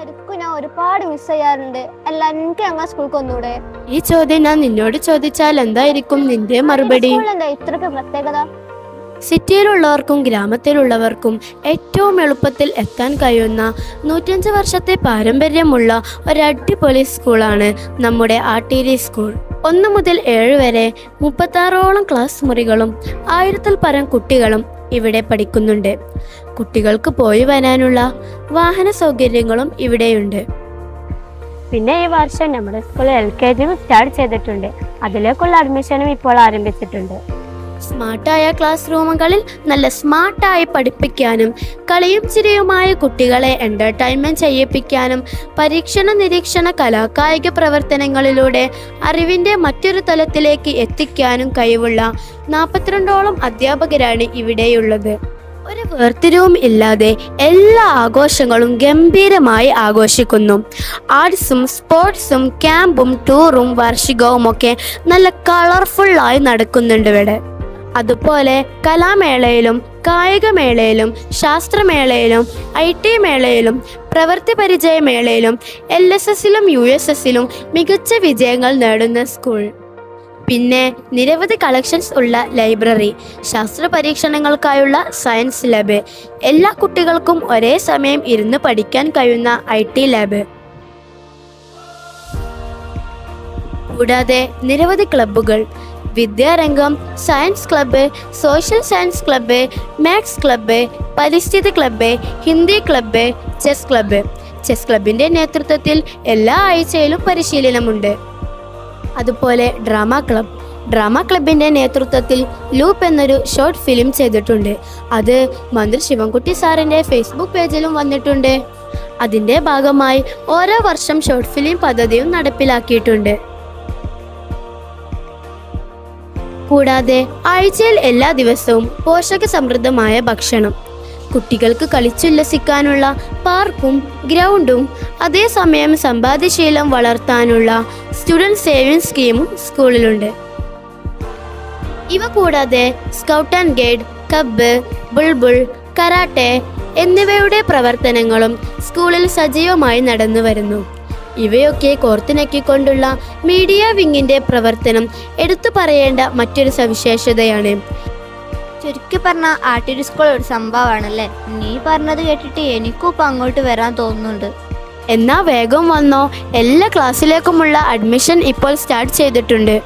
ശരിക്കും ഞാൻ ഒരുപാട് മിസ് ചെയ്യാറുണ്ട്. എല്ലാരും എനിക്ക് ഞങ്ങൾ സ്കൂൾക്ക് ഒന്നൂടെ? ഈ ചോദ്യം ഞാൻ നിന്നോട് ചോദിച്ചാൽ എന്തായിരിക്കും നിന്റെ മറുപടി? എന്താ ഇത്രക്ക് പ്രത്യേകത? സിറ്റിയിലുള്ളവർക്കും ഗ്രാമത്തിലുള്ളവർക്കും ഏറ്റവും എളുപ്പത്തിൽ എത്താൻ കഴിയുന്ന 105 വർഷത്തെ പാരമ്പര്യമുള്ള ഒരു അടിപൊളി സ്കൂളാണ് നമ്മുടെ ആട്ടീരി സ്കൂൾ. 1 മുതൽ 7 വരെ 36ഓളം ക്ലാസ് മുറികളും 1000ൽ പരം കുട്ടികളും ഇവിടെ പഠിക്കുന്നുണ്ട്. കുട്ടികൾക്ക് പോയി വരാനുള്ള വാഹന സൗകര്യങ്ങളും ഇവിടെയുണ്ട്. പിന്നെ ഈ വർഷം നമ്മുടെ സ്കൂളിൽ LKG സ്റ്റാർട്ട് ചെയ്തിട്ടുണ്ട്. അതിലേക്കുള്ള അഡ്മിഷനും ഇപ്പോൾ ആരംഭിച്ചിട്ടുണ്ട്. സ്മാർട്ടായ ക്ലാസ് റൂമുകളിൽ നല്ല സ്മാർട്ടായി പഠിപ്പിക്കാനും കളിയും ചിരിയുമായ കുട്ടികളെ എൻ്റർടൈൻമെൻറ്റ് ചെയ്യിപ്പിക്കാനും പരീക്ഷണ നിരീക്ഷണ കലാകായിക പ്രവർത്തനങ്ങളിലൂടെ അറിവിൻ്റെ മറ്റൊരു തലത്തിലേക്ക് എത്തിക്കാനും കഴിവുള്ള 42ഓളം അധ്യാപകരാണ് ഇവിടെയുള്ളത്. ഒരു വേർതിരിവും ഇല്ലാതെ എല്ലാ ആഘോഷങ്ങളും ഗംഭീരമായി ആഘോഷിക്കുന്നു. ആർട്സും സ്പോർട്സും ക്യാമ്പും ടൂറും വാർഷികവും ഒക്കെ നല്ല കളർഫുള്ളായി നടക്കുന്നുണ്ട് ഇവിടെ. അതുപോലെ കലാമേളയിലും കായികമേളയിലും ശാസ്ത്രമേളയിലും IT മേളയിലും പ്രവൃത്തി പരിചയ മേളയിലും LSSലും USSലും മികച്ച വിജയങ്ങൾ നേടുന്ന സ്കൂൾ. പിന്നെ നിരവധി കളക്ഷൻസ് ഉള്ള ലൈബ്രറി, ശാസ്ത്ര പരീക്ഷണങ്ങൾക്കായുള്ള സയൻസ് ലാബ്, എല്ലാ കുട്ടികൾക്കും ഒരേ സമയം ഇരുന്ന് പഠിക്കാൻ കഴിയുന്ന IT ലാബ്, കൂടാതെ നിരവധി ക്ലബ്ബുകൾ, Vidyarangam, science club, social science club, maths club, പരിസ്ഥിതി club, Hindi club, chess club. Chess ക്ലബിൻ്റെ നേതൃത്വത്തിൽ എല്ലാ ആഴ്ചയിലും പരിശീലനമുണ്ട്. അതുപോലെ ഡ്രാമ ക്ലബിൻ്റെ നേതൃത്വത്തിൽ ലൂപ്പ് എന്നൊരു ഷോർട്ട് ഫിലിം ചെയ്തിട്ടുണ്ട്. അത് മന്ത്രി ശിവൻകുട്ടി സാറിൻ്റെ ഫേസ്ബുക്ക് പേജിലും വന്നിട്ടുണ്ട്. അതിൻ്റെ ഭാഗമായി ഓരോ വർഷം ഷോർട്ട് ഫിലിം പദ്ധതിയും നടപ്പിലാക്കിയിട്ടുണ്ട്. കൂടാതെ ആഴ്ചയിൽ എല്ലാ ദിവസവും പോഷക സമൃദ്ധമായ ഭക്ഷണം, കുട്ടികൾക്ക് കളിച്ചുല്ലസിക്കാനുള്ള പാർക്കും ഗ്രൗണ്ടും, അതേസമയം സമ്പാദ്യശീലം വളർത്താനുള്ള സ്റ്റുഡൻറ് സേവിംഗ് സ്കീമും സ്കൂളിലുണ്ട്. ഇവ കൂടാതെ സ്കൗട്ട് ആൻഡ് ഗൈഡ്, കബ്ബ്, ബുൾബുൾ, കരാട്ടെ എന്നിവയുടെ പ്രവർത്തനങ്ങളും സ്കൂളിൽ സജീവമായി നടന്നു വരുന്നു. ഇവയൊക്കെ കോർത്തിണക്കിക്കൊണ്ടുള്ള മീഡിയ വിങ്ങിൻ്റെ പ്രവർത്തനം എടുത്തു പറയേണ്ട മറ്റൊരു സവിശേഷതയാണ്. ചുരുക്കി പറഞ്ഞ ആട്ടീരി സ്കൂൾ ഒരു സംഭവമാണല്ലേ? നീ പറഞ്ഞത് കേട്ടിട്ട് എനിക്കും ഇപ്പം അങ്ങോട്ട് വരാൻ തോന്നുന്നുണ്ട്. എന്നാ വേഗം വന്നോ, എല്ലാ ക്ലാസ്സിലേക്കുമുള്ള അഡ്മിഷൻ ഇപ്പോൾ സ്റ്റാർട്ട് ചെയ്തിട്ടുണ്ട്.